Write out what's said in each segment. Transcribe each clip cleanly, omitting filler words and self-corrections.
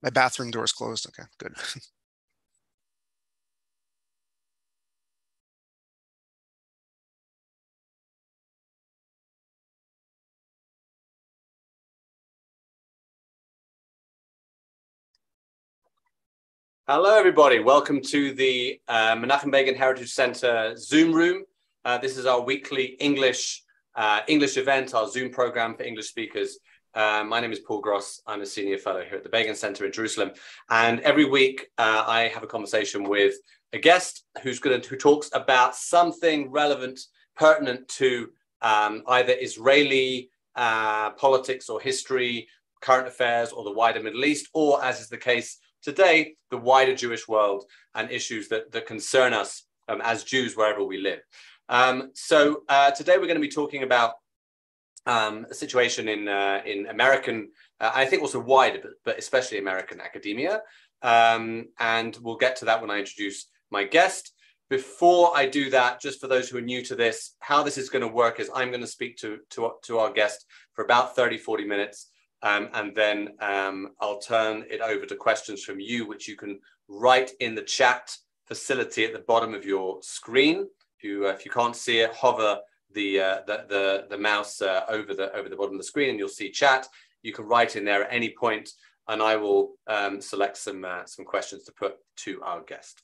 My bathroom door is closed. Okay, good. Hello, everybody. Welcome to the Menachem Begin Heritage Center Zoom room. This is our weekly English event, our Zoom program for English speakers. My name is Paul Gross. I'm a senior fellow here at the Begin Center in Jerusalem. And every week I have a conversation with a guest who talks about something relevant, pertinent to either Israeli politics or history, current affairs, or the wider Middle East, or, as is the case today, the wider Jewish world and issues that concern us as Jews wherever we live. So today we're going to be talking about a situation in American, I think also wider, but especially American academia. And we'll get to that when I introduce my guest. Before I do that, just for those who are new to this, how this is going to work is I'm going to speak to our guest for about 30, 40 minutes. And then I'll turn it over to questions from you, which you can write in the chat facility at the bottom of your screen. If you can't see it, hover the mouse over the bottom of the screen, and you'll see chat. You can write in there at any point, and I will select some questions to put to our guest.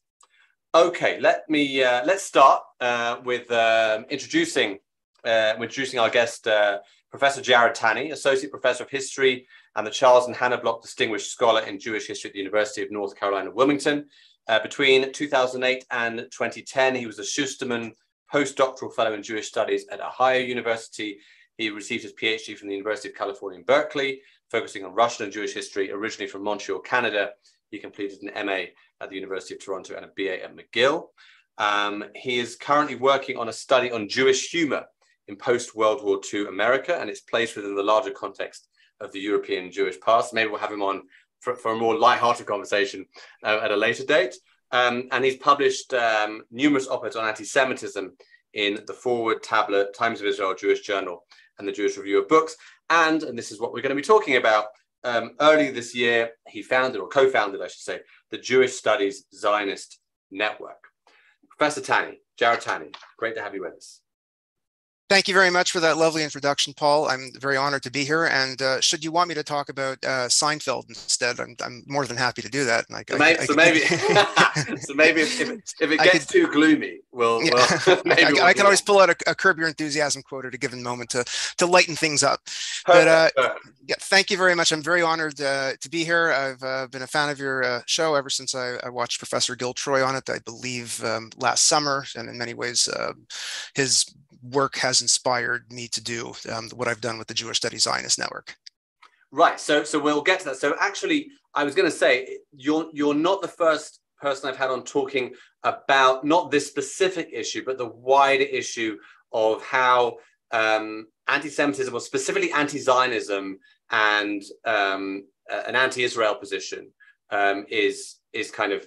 Okay, let's start with introducing our guest. Professor Jarrod Tanny, Associate Professor of History and the Charles and Hannah Block Distinguished Scholar in Jewish History at the University of North Carolina, Wilmington. Between 2008 and 2010, he was a Schusterman postdoctoral fellow in Jewish Studies at Ohio University. He received his PhD from the University of California in Berkeley, focusing on Russian and Jewish history, originally from Montreal, Canada. He completed an MA at the University of Toronto and a BA at McGill. He is currently working on a study on Jewish humor in post-World War II America and its place within the larger context of the European Jewish past. Maybe we'll have him on for a more lighthearted conversation at a later date. And he's published numerous op-eds on anti-Semitism in the Forward, Tablet, Times of Israel, Jewish Journal, and the Jewish Review of Books. And this is what we're going to be talking about, earlier this year, he founded, or co-founded, I should say, the Jewish Studies Zionist Network. Professor Tanny, Jarrod Tanny, great to have you with us. Thank you very much for that lovely introduction, Paul. I'm very honored to be here. And should you want me to talk about Seinfeld instead, I'm more than happy to do that. And so maybe if it gets too gloomy, I can always pull out a Curb Your Enthusiasm quote at a given moment to lighten things up. Perfect. But yeah, thank you very much. I'm very honored to be here. I've been a fan of your show ever since I watched Professor Gil Troy on it, I believe last summer. And in many ways, his work has inspired me to do what I've done with the Jewish Studies Zionist Network. Right. So we'll get to that. So actually, I was going to say, you're not the first person I've had on talking about not this specific issue, but the wider issue of how anti-Semitism, or specifically anti-Zionism, and an anti-Israel position is kind of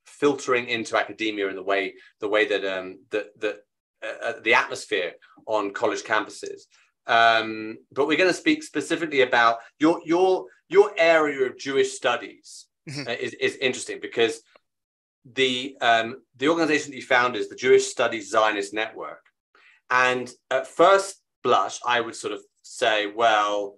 filtering into academia in the way that the atmosphere on college campuses. But we're going to speak specifically about your area of Jewish studies. is interesting because the organization that you found is the Jewish Studies Zionist Network. And at first blush, I would sort of say, well,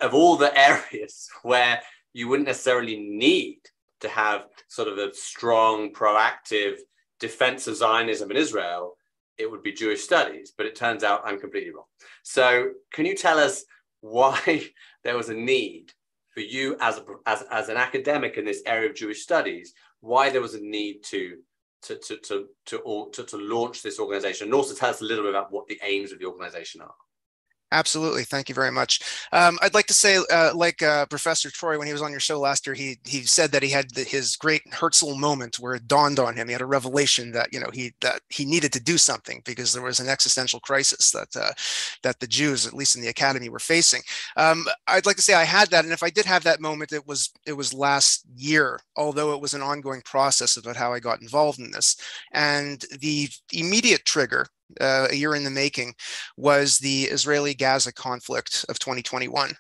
of all the areas where you wouldn't necessarily need to have sort of a strong, proactive defense of Zionism in Israel, it would be Jewish studies. But it turns out I'm completely wrong. So can you tell us why there was a need for you as an academic in this area of Jewish studies, why there was a need to launch this organization, and also tell us a little bit about what the aims of the organization are? Absolutely. Thank you very much. I'd like to say, Professor Troy, when he was on your show last year, he said that he had his great Herzl moment where it dawned on him. He had a revelation that he needed to do something because there was an existential crisis that the Jews, at least in the academy, were facing. I'd like to say I had that, and if I did have that moment, it was last year, although it was an ongoing process about how I got involved in this. And the immediate trigger a year in the making, was the Israeli-Gaza conflict of 2021,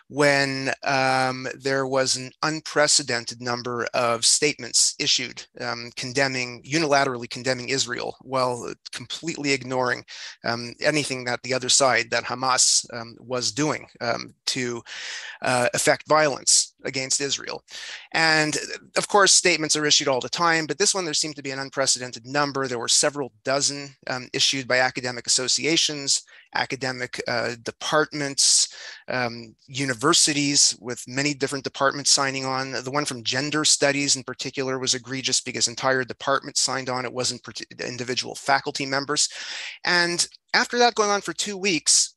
when there was an unprecedented number of statements issued unilaterally condemning Israel, while completely ignoring anything that the other side, that Hamas, was doing to affect violence against Israel. And of course, statements are issued all the time, but this one, there seemed to be an unprecedented number. There were several dozen issued by academic associations, academic departments, universities with many different departments signing on. The one from gender studies in particular was egregious because entire departments signed on. It wasn't individual faculty members. And after that going on for 2 weeks,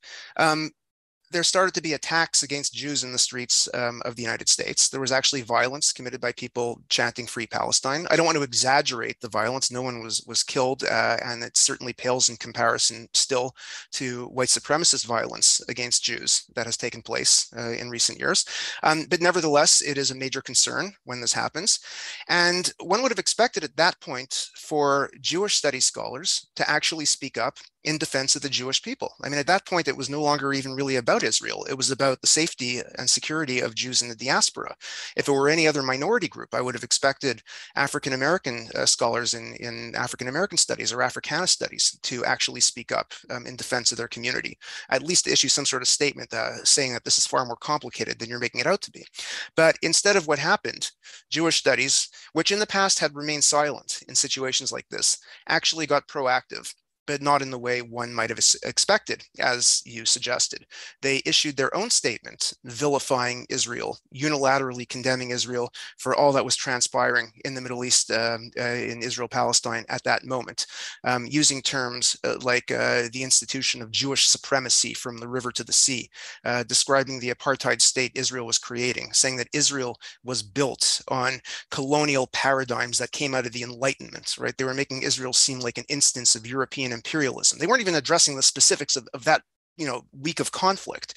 there started to be attacks against Jews in the streets of the United States. There was actually violence committed by people chanting "Free Palestine." I don't want to exaggerate the violence. No one was killed, and it certainly pales in comparison still to white supremacist violence against Jews that has taken place in recent years. But nevertheless, it is a major concern when this happens. And one would have expected at that point for Jewish studies scholars to actually speak up in defense of the Jewish people. I mean, at that point, it was no longer even really about Israel. It was about the safety and security of Jews in the diaspora. If it were any other minority group, I would have expected African-American scholars in African-American studies or Africana studies to actually speak up in defense of their community, at least to issue some sort of statement saying that this is far more complicated than you're making it out to be. But instead of what happened, Jewish studies, which in the past had remained silent in situations like this, actually got proactive, but not in the way one might have expected, as you suggested. They issued their own statement vilifying Israel, unilaterally condemning Israel for all that was transpiring in the Middle East, in Israel-Palestine at that moment, using terms like the institution of Jewish supremacy from the river to the sea, describing the apartheid state Israel was creating, saying that Israel was built on colonial paradigms that came out of the Enlightenment, right? They were making Israel seem like an instance of European imperialism. They weren't even addressing the specifics of that week of conflict.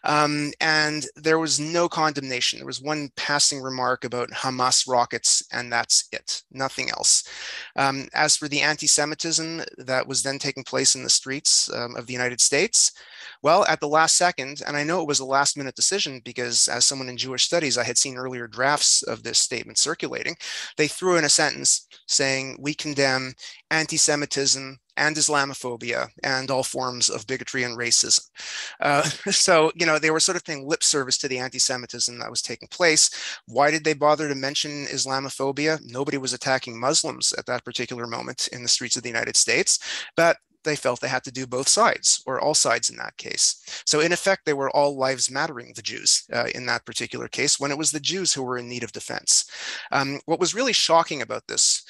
And there was no condemnation. There was one passing remark about Hamas rockets, and that's it, nothing else. As for the anti-Semitism that was then taking place in the streets of the United States, well, at the last second, and I know it was a last minute decision because as someone in Jewish studies, I had seen earlier drafts of this statement circulating, they threw in a sentence saying, "We condemn anti-Semitism and Islamophobia and all forms of bigotry and racism." So, they were sort of paying lip service to the anti-Semitism that was taking place. Why did they bother to mention Islamophobia? Nobody was attacking Muslims at that particular moment in the streets of the United States, but they felt they had to do both sides, or all sides in that case. So in effect, they were all lives mattering, the Jews, in that particular case, when it was the Jews who were in need of defense. What was really shocking about this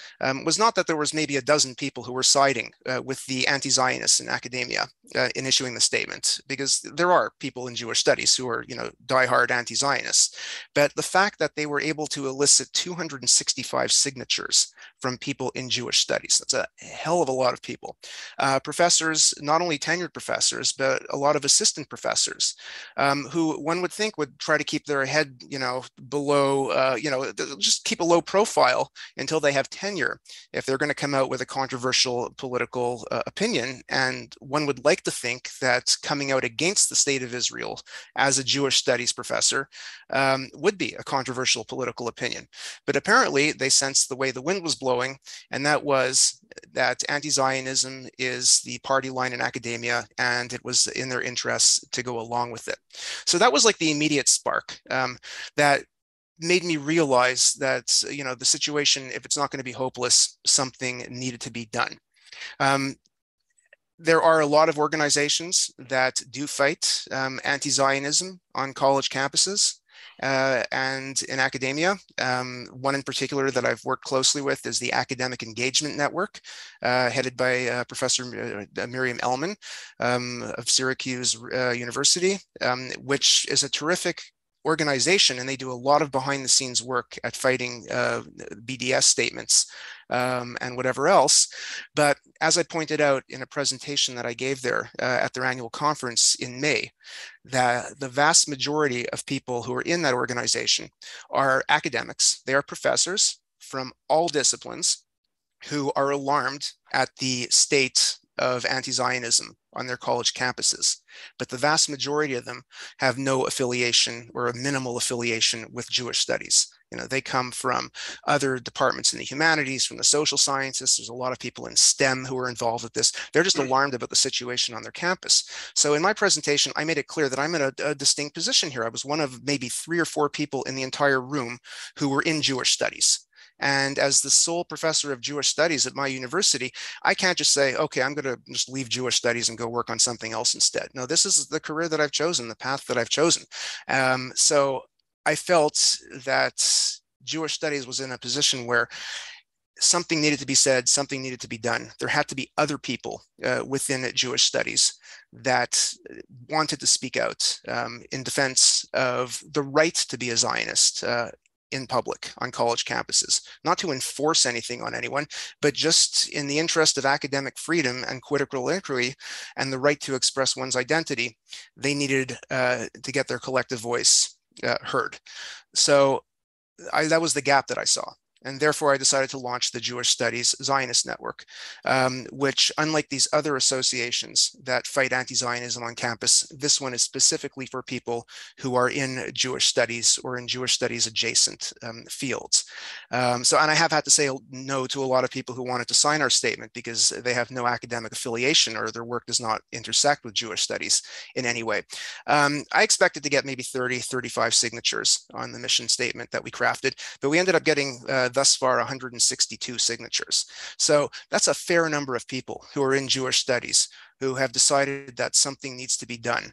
was not that there was maybe a dozen people who were siding with the anti-Zionists in academia in issuing the statement, because there are people in Jewish studies who are, diehard anti-Zionists, but the fact that they were able to elicit 265 signatures from people in Jewish studies, that's a hell of a lot of people. Professors, not only tenured professors, but a lot of assistant professors who one would think would try to keep their head, below, just keep a low profile until they have tenure if they're going to come out with a controversial political opinion. And one would like to think that coming out against the state of Israel as a Jewish studies professor would be a controversial political opinion. But apparently they sensed the way the wind was blowing, and that was that anti-Zionism is the party line in academia, and it was in their interests to go along with it. So that was like the immediate spark that made me realize that, the situation, if it's not going to be hopeless, something needed to be done. There are a lot of organizations that do fight anti-Zionism on college campuses and in academia. One in particular that I've worked closely with is the Academic Engagement Network, headed by Professor Miriam Ellman of Syracuse University, which is a terrific organization, and they do a lot of behind the scenes work at fighting BDS statements and whatever else. But as I pointed out in a presentation that I gave there at their annual conference in May, that the vast majority of people who are in that organization are academics. They are professors from all disciplines who are alarmed at the state of anti-Zionism on their college campuses, but the vast majority of them have no affiliation or a minimal affiliation with Jewish studies. You know, they come from other departments in the humanities, from the social sciences. There's a lot of people in STEM who are involved with this. They're just alarmed about the situation on their campus. So in my presentation, I made it clear that I'm in a distinct position here. I was one of maybe 3 or 4 people in the entire room who were in Jewish studies. And as the sole professor of Jewish studies at my university, I can't just say, okay, I'm going to just leave Jewish studies and go work on something else instead. No, this is the career that I've chosen, the path that I've chosen. So I felt that Jewish studies was in a position where something needed to be said, something needed to be done. There had to be other people within Jewish studies that wanted to speak out in defense of the right to be a Zionist in public on college campuses, not to enforce anything on anyone, but just in the interest of academic freedom and critical inquiry and the right to express one's identity. They needed to get their collective voice heard. So that was the gap that I saw. And therefore, I decided to launch the Jewish Studies Zionist Network, which, unlike these other associations that fight anti-Zionism on campus, this one is specifically for people who are in Jewish studies or in Jewish studies adjacent fields. And I have had to say no to a lot of people who wanted to sign our statement because they have no academic affiliation or their work does not intersect with Jewish studies in any way. I expected to get maybe 30, 35 signatures on the mission statement that we crafted, but we ended up getting thus far 162 signatures. So that's a fair number of people who are in Jewish studies who have decided that something needs to be done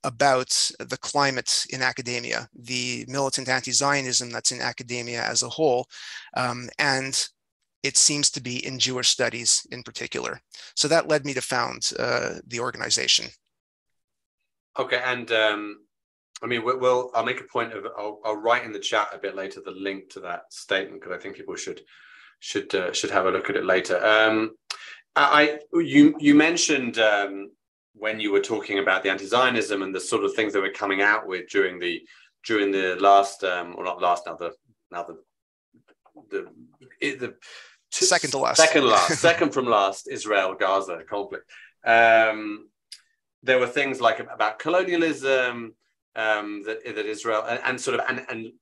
about the climate in academia, the militant anti-Zionism that's in academia as a whole, and it seems to be in Jewish studies in particular. So that led me to found the organization. Okay, and I mean, I'll make a point of, I'll write in the chat a bit later the link to that statement because I think people should have a look at it later. You mentioned when you were talking about the anti-Zionism and the sort of things that were coming out with during the last or not last the second to last second from last Israel-Gaza conflict. There were things like about colonialism. That Israel and sort of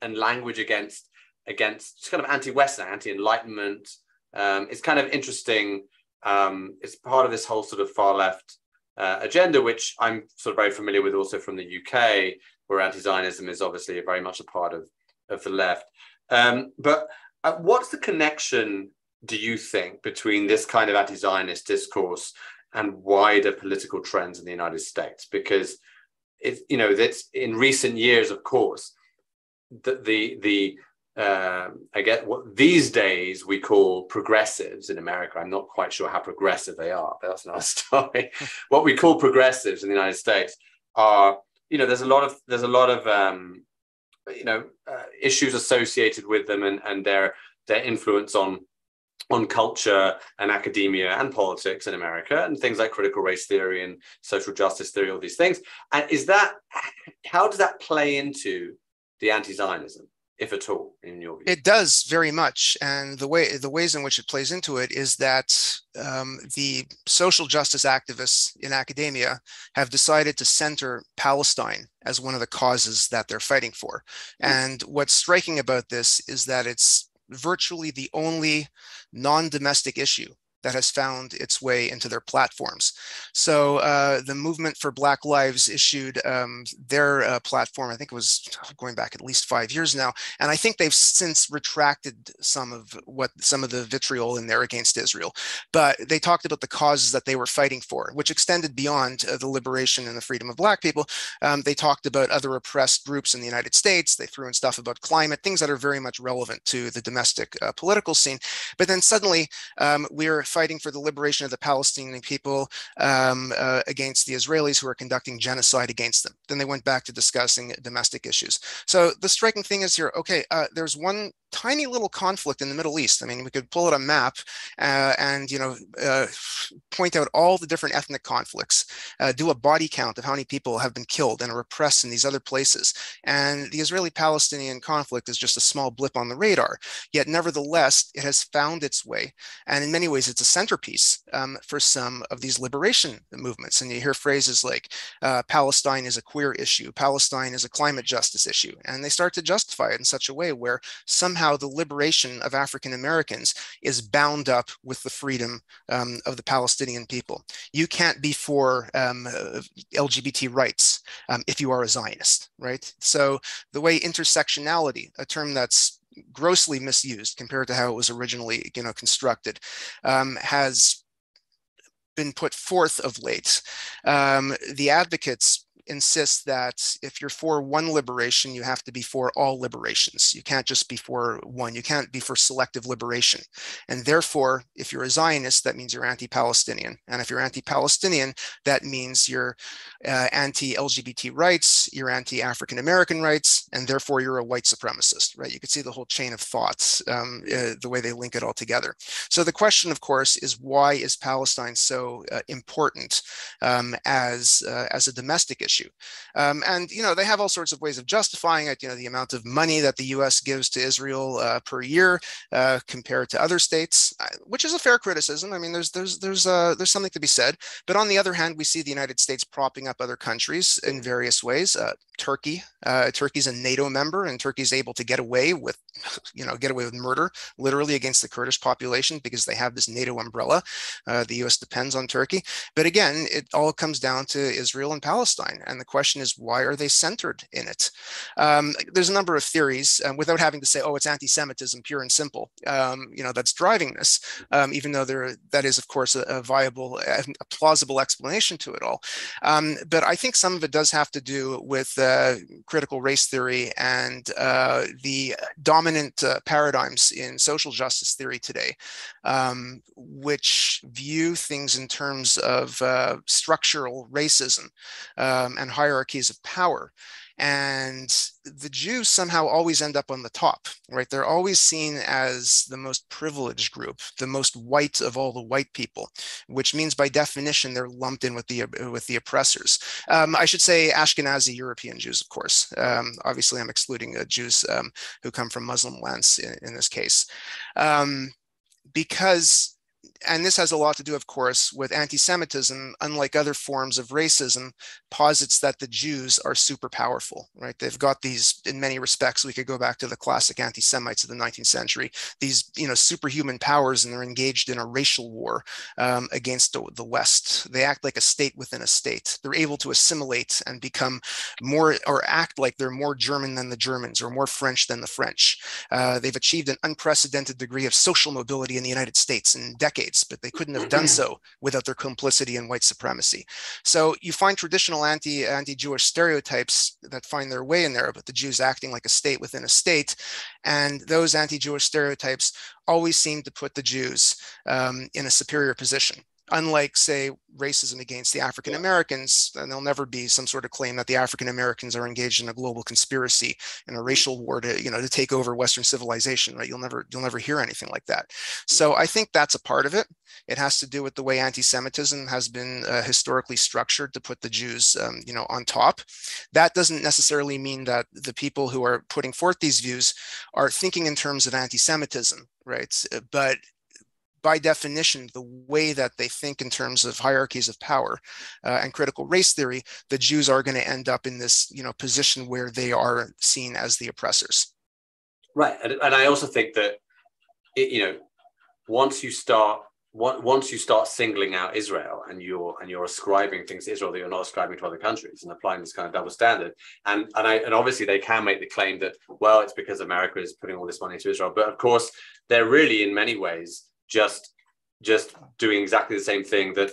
and language against kind of anti-Western, anti-Enlightenment. It's kind of interesting. It's part of this whole sort of far left agenda, which I'm sort of very familiar with also from the UK, where anti-Zionism is obviously very much a part of the left. But what's the connection, do you think, between this kind of anti-Zionist discourse and wider political trends in the United States? Because that's in recent years, of course, I get what these days we call progressives in America. I'm not quite sure how progressive they are, but that's another story. What we call progressives in the United States are, there's a lot of issues associated with them and their influence on culture and academia and politics in America, and things like critical race theory and social justice theory, all these things. And how does that play into the anti-Zionism, if at all, in your view? It does very much. And the ways in which it plays into it is that the social justice activists in academia have decided to center Palestine as one of the causes that they're fighting for. And what's striking about this is that it's virtually the only non-domestic issue that has found its way into their platforms. So the Movement for Black Lives issued their platform, I think it was going back at least 5 years now, and I think they've since retracted some of the vitriol in there against Israel. But they talked about the causes that they were fighting for, which extended beyond the liberation and the freedom of Black people. They talked about other oppressed groups in the United States. They threw in stuff about climate, things that are very much relevant to the domestic political scene. But then suddenly we're fighting for the liberation of the Palestinian people against the Israelis who are conducting genocide against them. Then they went back to discussing domestic issues. So the striking thing is here, okay, there's one tiny little conflict in the Middle East. I mean, we could pull out a map and, point out all the different ethnic conflicts, do a body count of how many people have been killed and are repressed in these other places. And the Israeli-Palestinian conflict is just a small blip on the radar. Yet, nevertheless, it has found its way. And in many ways, it's a centerpiece for some of these liberation movements. And you hear phrases like Palestine is a queer issue, Palestine is a climate justice issue. And they start to justify it in such a way where somehow the liberation of African Americans is bound up with the freedom of the Palestinian people. You can't be for LGBT rights if you are a Zionist, right? So the way intersectionality, a term that's grossly misused compared to how it was originally, constructed, has been put forth of late. The advocates insist that if you're for one liberation, you have to be for all liberations. You can't just be for one. You can't be for selective liberation. And therefore, if you're a Zionist, that means you're anti-Palestinian. And if you're anti-Palestinian, that means you're anti-LGBT rights, you're anti-African American rights, and therefore you're a white supremacist, right? You could see the whole chain of thoughts, the way they link it all together. So the question, of course, is why is Palestine so important as a domestic issue? And, they have all sorts of ways of justifying it, the amount of money that the US gives to Israel per year compared to other states, which is a fair criticism. I mean, there's something to be said. But on the other hand, we see the United States propping up other countries in various ways. Turkey's a NATO member, and Turkey's able to get away with murder, literally, against the Kurdish population because they have this NATO umbrella. The US depends on Turkey. But again, it all comes down to Israel and Palestine. And the question is, why are they centered in it? There's a number of theories, without having to say, oh, it's anti-Semitism, pure and simple, that's driving this, even though that is, of course, a viable, a plausible explanation to it all. But I think some of it does have to do with critical race theory and the dominant paradigms in social justice theory today, which view things in terms of structural racism and hierarchies of power. And the Jews somehow always end up on the top, right? They're always seen as the most privileged group, the most white of all the white people, which means by definition, they're lumped in with the oppressors. I should say Ashkenazi European Jews, of course. Obviously, I'm excluding Jews who come from Muslim lands in this case. Because and this has a lot to do, of course, with anti-Semitism, unlike other forms of racism, posits that the Jews are super powerful, right? They've got these, in many respects, we could go back to the classic anti-Semites of the 19th century, these, superhuman powers, and they're engaged in a racial war against the West. They act like a state within a state. They're able to assimilate and become more, or act like they're more German than the Germans, or more French than the French. They've achieved an unprecedented degree of social mobility in the United States in decades, but they couldn't have done so without their complicity in white supremacy. So you find traditional anti-Jewish stereotypes that find their way in there, but the Jews acting like a state within a state. And those anti-Jewish stereotypes always seem to put the Jews in a superior position. Unlike, say, racism against the African Americans, and there'll never be some sort of claim that the African Americans are engaged in a global conspiracy in a racial war to take over Western civilization, right? You'll never hear anything like that. So I think that's a part of it. It has to do with the way anti-Semitism has been historically structured to put the Jews, on top. That doesn't necessarily mean that the people who are putting forth these views are thinking in terms of anti-Semitism, right? But by definition, the way that they think in terms of hierarchies of power and critical race theory, the Jews are going to end up in this, position where they are seen as the oppressors. Right, and I also think that once you start singling out Israel and you're ascribing things to Israel that you're not ascribing to other countries and applying this kind of double standard, and obviously they can make the claim that, well, it's because America is putting all this money into Israel, but of course they're really in many ways just doing exactly the same thing that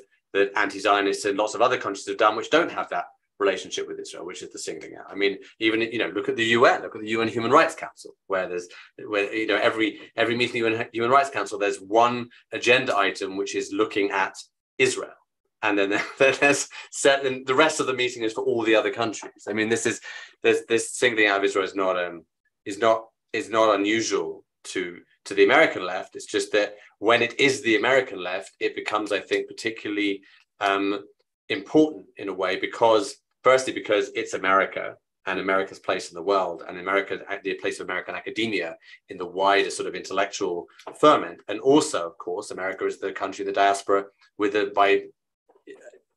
anti-Zionists in lots of other countries have done, which don't have that relationship with Israel, which is the singling out. I mean, even look at the UN Human Rights Council, where every meeting of the Human Rights Council, there's one agenda item which is looking at Israel, and then there's certain, the rest of the meeting is for all the other countries. I mean, this singling out of Israel is not unusual to the American left. It's just that when it is the American left, it becomes, I think, particularly important in a way, because firstly, because it's America and America's place in the world, and the place of American academia in the wider sort of intellectual ferment. And also, of course, America is the country, the diaspora, with by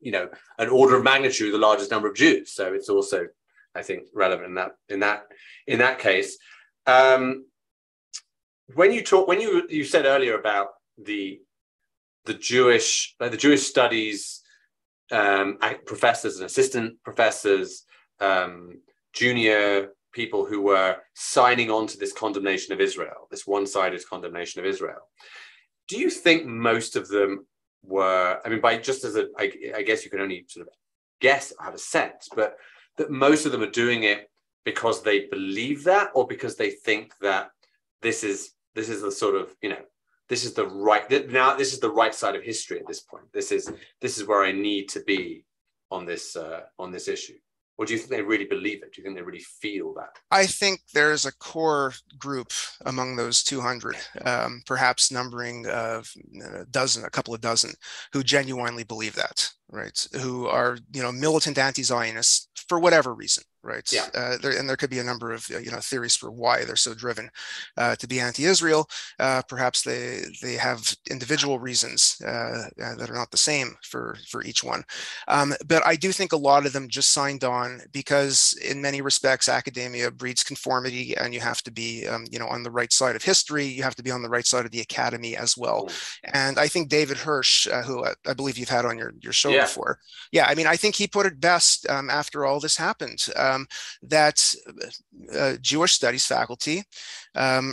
an order of magnitude the largest number of Jews. So it's also, I think, relevant in that case. When you said earlier about the Jewish studies professors and assistant professors, junior people who were signing on to this condemnation of Israel, this one-sided condemnation of Israel, do you think most of them were, I mean, I guess you can only sort of guess or have a sense, but that most of them are doing it because they believe that, or because they think that this is the sort of, this is the right side of history at this point. This is where I need to be on this issue? Or do you think they really believe it? Do you think they really feel that? I think there's a core group among those 200, perhaps numbering a couple of dozen, who genuinely believe that, right? Who are, militant anti-Zionists for whatever reason, right? Yeah. There could be a number of, theories for why they're so driven to be anti-Israel. Perhaps they have individual reasons that are not the same for each one. But I do think a lot of them just signed on because, in many respects, academia breeds conformity, and you have to be, on the right side of history. You have to be on the right side of the academy as well. And I think David Hirsch, who I believe you've had on your show before, I mean, I think he put it best after all this happened, that Jewish studies faculty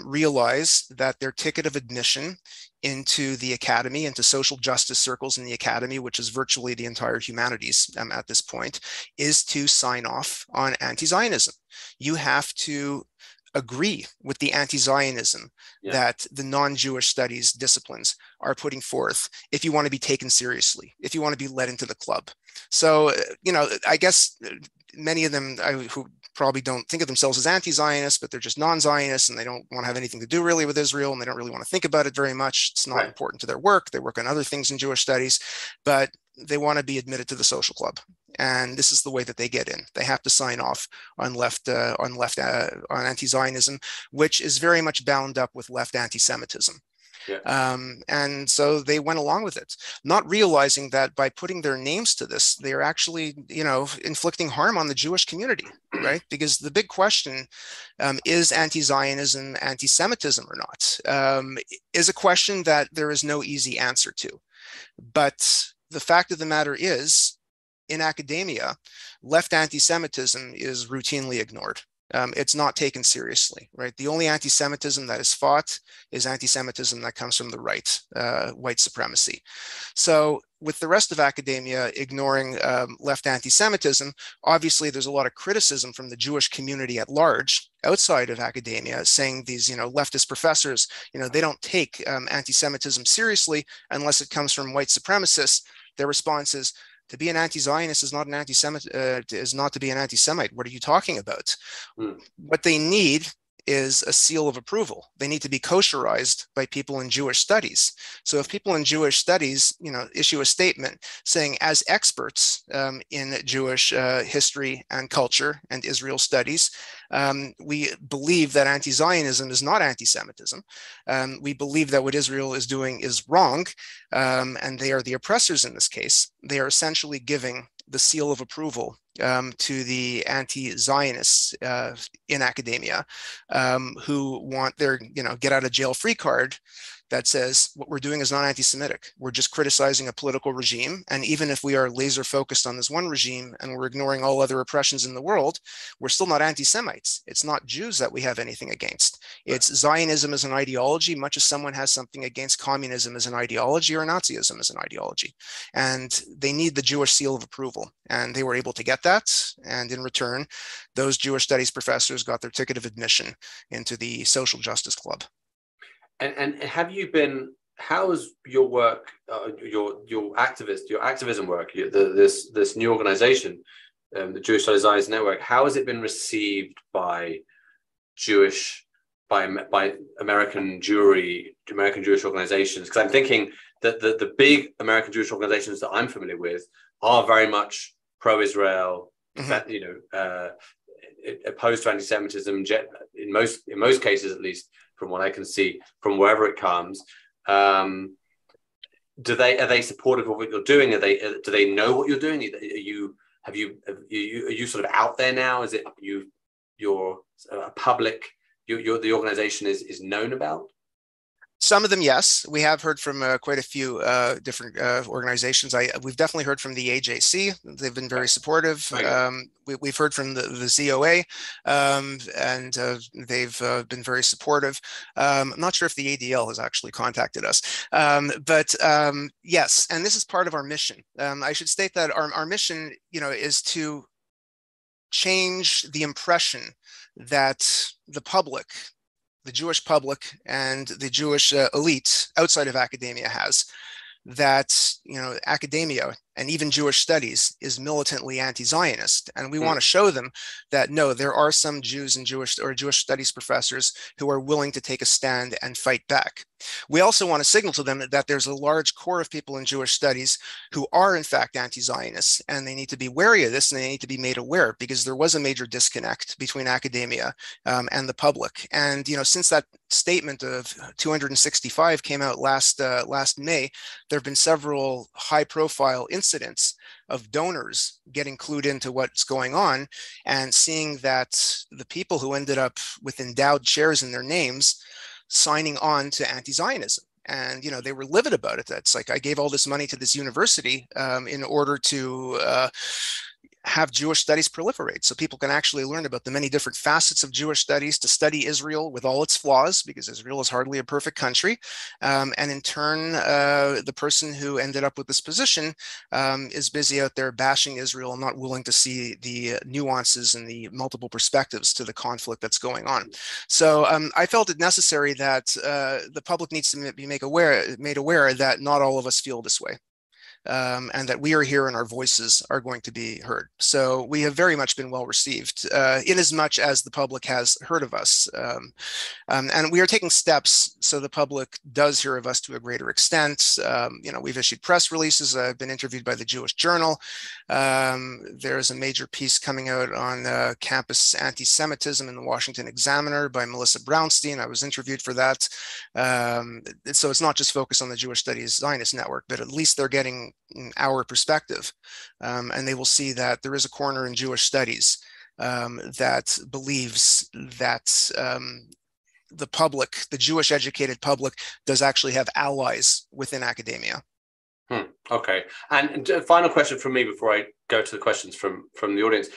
realize that their ticket of admission into the academy, into social justice circles in the academy, which is virtually the entire humanities at this point, is to sign off on anti-Zionism. You have to agree with the anti-Zionism that the non-Jewish studies disciplines are putting forth if you want to be taken seriously, if you want to be let into the club. So, I guess many of them who probably don't think of themselves as anti-Zionists, but they're just non-Zionists, and they don't want to have anything to do really with Israel, and they don't really want to think about it very much. It's not important to their work. They work on other things in Jewish studies, but they want to be admitted to the social club. And this is the way that they get in. They have to sign off on anti-Zionism, which is very much bound up with left anti-Semitism. And so they went along with it, not realizing that by putting their names to this, they are actually, inflicting harm on the Jewish community, right? Because the big question is anti-Zionism anti-Semitism or not, is a question that there is no easy answer to. But the fact of the matter is, in academia, left anti-Semitism is routinely ignored. It's not taken seriously, right? The only anti-Semitism that is fought is anti-Semitism that comes from the right, white supremacy. So with the rest of academia ignoring left anti-Semitism, obviously there's a lot of criticism from the Jewish community at large outside of academia, saying these, leftist professors, they don't take anti-Semitism seriously unless it comes from white supremacists. Their response is, to be an anti-Zionist is not an anti-Semite, is not to be an anti-Semite. What are you talking about? What they need is a seal of approval. They need to be kosherized by people in Jewish studies. So if people in Jewish studies, issue a statement saying, as experts in Jewish history and culture and Israel studies, we believe that anti-Zionism is not anti-Semitism. We believe that what Israel is doing is wrong, and they are the oppressors in this case. They are essentially giving the seal of approval to the anti-Zionists in academia, who want their, get out of jail free card that says what we're doing is not anti-Semitic. We're just criticizing a political regime. And even if we are laser focused on this one regime and we're ignoring all other oppressions in the world, we're still not anti-Semites. It's not Jews that we have anything against. It's Zionism as an ideology, much as someone has something against communism as an ideology or Nazism as an ideology. And they need the Jewish seal of approval. And they were able to get that. And in return, those Jewish studies professors got their ticket of admission into the social justice club. And have you been? How has your work, your activism work, this new organization, the Jewish Studies Zionist Network? How has it been received by Jewish by American Jewish organizations? Because I'm thinking that the big American Jewish organizations that I'm familiar with are very much pro-Israel, opposed to anti-Semitism in most cases, at least from what I can see from wherever it comes. Are they supportive of what you're doing? Do they know what you're doing? Are you sort of out there now? Is it you're a public? The organization is known about? Some of them, yes. We have heard from quite a few different organizations. We've definitely heard from the AJC. They've been very supportive. We've heard from the ZOA, and they've been very supportive. I'm not sure if the ADL has actually contacted us, but yes, and this is part of our mission. I should state that our mission, is to change the impression that the public, the Jewish public and the Jewish elite outside of academia has, that academia and even Jewish studies is militantly anti-Zionist. And we want to show them that no, there are some Jews and Jewish studies professors who are willing to take a stand and fight back. We also want to signal to them that there's a large core of people in Jewish studies who are in fact anti-Zionists, and they need to be wary of this, and they need to be made aware, because there was a major disconnect between academia and the public. And since that statement of 265 came out last May, there have been several high-profile incidents of donors getting clued into what's going on and seeing that the people who ended up with endowed chairs in their names signing on to anti-Zionism. And, they were livid about it. That's like, I gave all this money to this university in order to have Jewish studies proliferate, so people can actually learn about the many different facets of Jewish studies, to study Israel with all its flaws, because Israel is hardly a perfect country. And in turn, the person who ended up with this position is busy out there bashing Israel and not willing to see the nuances and the multiple perspectives to the conflict that's going on. So I felt it necessary that the public needs to be made aware that not all of us feel this way. And that we are here and our voices are going to be heard. So we have very much been well received, in as much as the public has heard of us. And we are taking steps so the public does hear of us to a greater extent. We've issued press releases. I've been interviewed by the Jewish Journal. There's a major piece coming out on campus anti-Semitism in the Washington Examiner by Melissa Brownstein. I was interviewed for that. So it's not just focused on the Jewish Studies Zionist Network, but at least they're getting our perspective, and they will see that there is a corner in Jewish studies that believes that the public, the Jewish educated public, does actually have allies within academia. Okay, and final question from me before I go to the questions from the audience.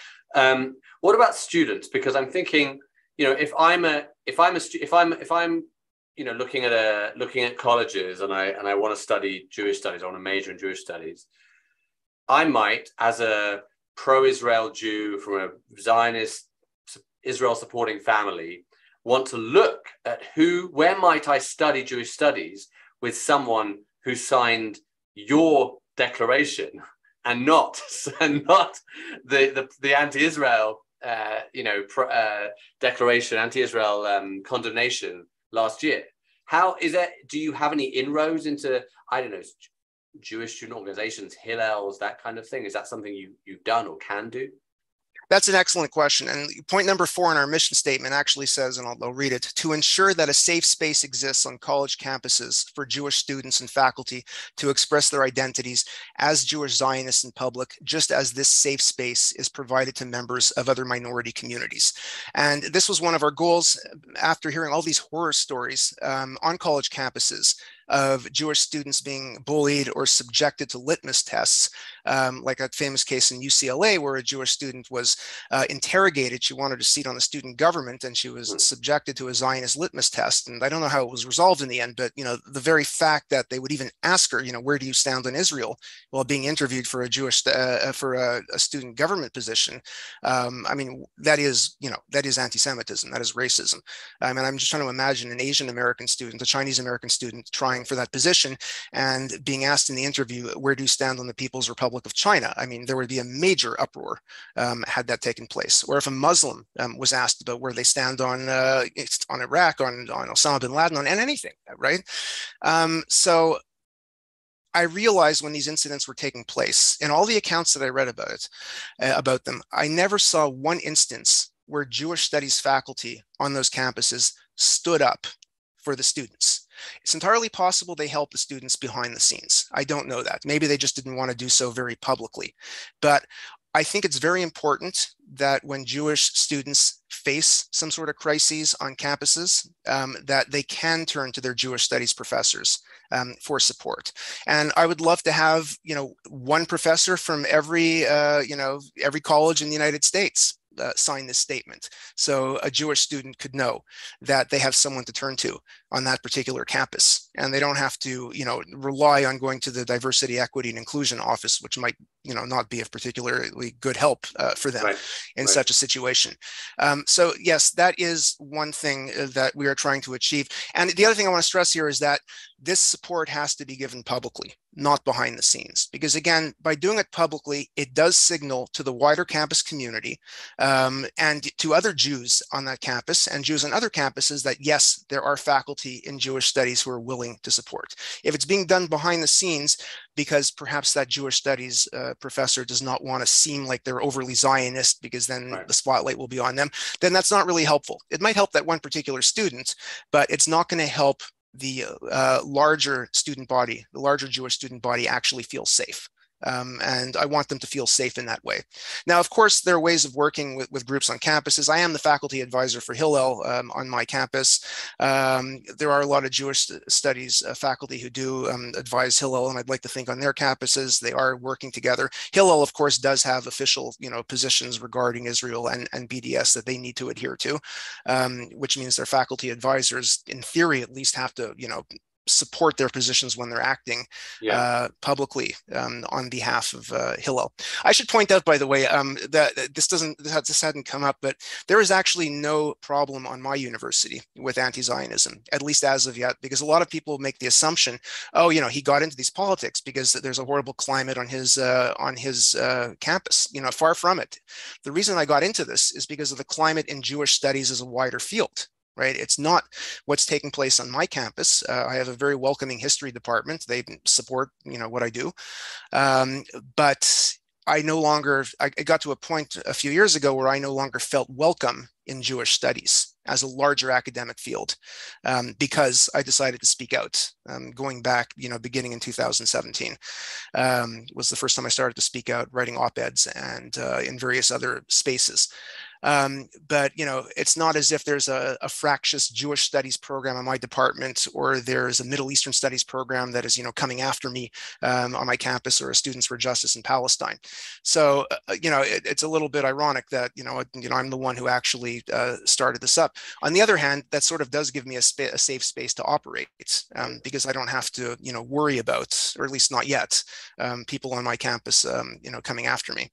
What about students? Because I'm thinking, if I'm looking at colleges and I want to study Jewish studies, I want to major in Jewish studies, I might, as a pro-Israel Jew from a Zionist Israel supporting family, want to look at where might I study Jewish studies with someone who signed your declaration and not the anti-Israel declaration, anti-Israel condemnation last year. How is that? Do you have any inroads into, I don't know, Jewish student organizations, Hillels, that kind of thing? Is that something you've done or can do? That's an excellent question. And point number 4 in our mission statement actually says, and I'll read it, to ensure that a safe space exists on college campuses for Jewish students and faculty to express their identities as Jewish Zionists in public, just as this safe space is provided to members of other minority communities. And this was one of our goals after hearing all these horror stories on college campuses of Jewish students being bullied or subjected to litmus tests, like a famous case in UCLA where a Jewish student was interrogated. She wanted a seat on the student government and she was subjected to a Zionist litmus test. And I don't know how it was resolved in the end, but the very fact that they would even ask her, where do you stand on Israel while being interviewed for a Jewish for a student government position, that is anti-Semitism, that is racism. And I'm just trying to imagine an Asian American student, a Chinese American student trying applying for that position and being asked in the interview, where do you stand on the People's Republic of China? I mean, there would be a major uproar had that taken place. Or if a Muslim was asked about where they stand on Iraq, on Osama bin Laden, on anything, right? So I realized when these incidents were taking place, in all the accounts that I read about them, I never saw one instance where Jewish studies faculty on those campuses stood up for the students. It's entirely possible they helped the students behind the scenes. I don't know that. Maybe they just didn't want to do so very publicly. But I think it's very important that when Jewish students face some sort of crises on campuses, that they can turn to their Jewish studies professors for support. And I would love to have, one professor from every college in the United States sign this statement, so a Jewish student could know that they have someone to turn to on that particular campus, and they don't have to, rely on going to the diversity, equity, and inclusion office, which might, not be of particularly good help for them in such a situation. So yes, that is one thing that we are trying to achieve. And the other thing I want to stress here is that this support has to be given publicly, not behind the scenes, because again, by doing it publicly, it does signal to the wider campus community and to other Jews on that campus and Jews on other campuses that yes, there are faculty in Jewish studies who are willing to support. If it's being done behind the scenes because perhaps that Jewish studies professor does not want to seem like they're overly Zionist because then the spotlight will be on them, then that's not really helpful. It might help that one particular student, but it's not going to help the larger student body, the larger Jewish student body actually feel safe. And I want them to feel safe in that way. Now, of course, there are ways of working with groups on campuses. I am the faculty advisor for Hillel on my campus. There are a lot of Jewish studies faculty who do advise Hillel, and I'd like to think on their campuses they are working together. Hillel, of course, does have official positions regarding Israel and BDS that they need to adhere to, which means their faculty advisors, in theory, at least have to support their positions when they're acting publicly on behalf of Hillel. I should point out, by the way, that this hadn't come up, but there is actually no problem on my university with anti-Zionism, at least as of yet, because a lot of people make the assumption, oh, he got into these politics because there's a horrible climate on his campus. Far from it. The reason I got into this is because of the climate in Jewish studies as a wider field. Right? It's not what's taking place on my campus. I have a very welcoming history department. They support, what I do. But I got to a point a few years ago where I no longer felt welcome in Jewish studies as a larger academic field because I decided to speak out. Going back, beginning in 2017 was the first time I started to speak out, writing op-eds and in various other spaces. But it's not as if there's a fractious Jewish studies program in my department, or there's a Middle Eastern studies program that is coming after me on my campus, or a Students for Justice in Palestine. So it's a little bit ironic that I'm the one who actually started this up. On the other hand, that sort of does give me a safe space to operate because I don't have to worry about, or at least not yet, people on my campus coming after me.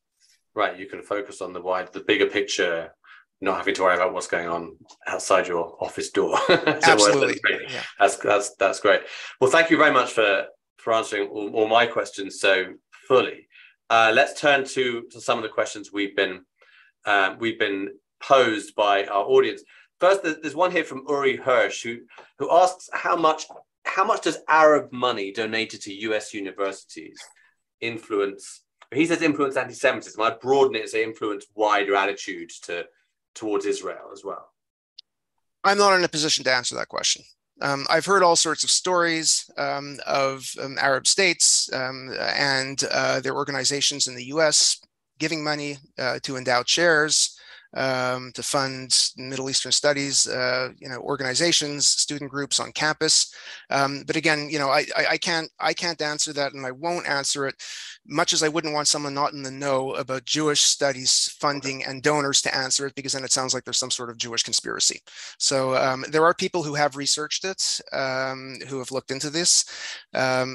Right, you can focus on the bigger picture, not having to worry about what's going on outside your office door. Absolutely, yeah. That's great. Well, thank you very much for answering all my questions so fully. Let's turn to some of the questions we've been posed by our audience. First, there's one here from Uri Hirsch who asks how much does Arab money donated to US universities influence? He says influence anti-Semitism. I broaden it to say influence wider attitudes towards Israel as well. I'm not in a position to answer that question. I've heard all sorts of stories of Arab states and their organizations in the US giving money to endow chairs, to fund Middle Eastern studies, organizations, student groups on campus. But again, I can't answer that, and I won't answer it, much as I wouldn't want someone not in the know about Jewish studies funding and donors to answer it, because then it sounds like there's some sort of Jewish conspiracy. So there are people who have researched it, who have looked into this.